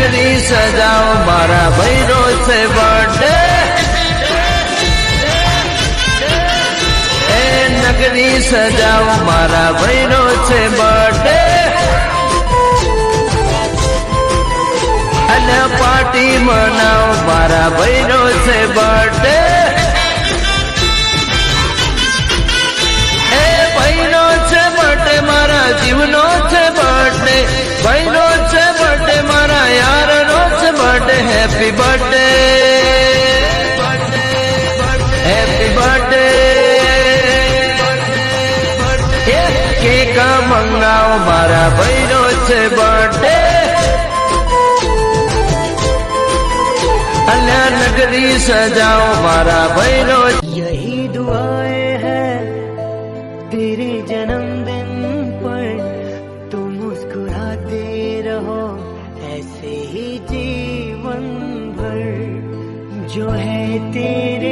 नगरी सजाओ मारा भैरो से बर्थडे नगरी सजाओ मारा भैरो से बर्थडे अने पार्टी मनाओ मारा भैरो से बर्थडे भैरो से बर्थडे मारा जीवनो से बर्थडे भैरो से बर्थडे मारा यार रोज birthday happy birthday happy birthday cake मंगाओ मारा भैरो से बर्थडे अन्य नगरी सजाओ मारा भैरो। यही दुआएं हैं तेरे जन्मदिन पर, तुम मुस्कुराते रहो ऐसे ही जीवन भर, जो है तेरे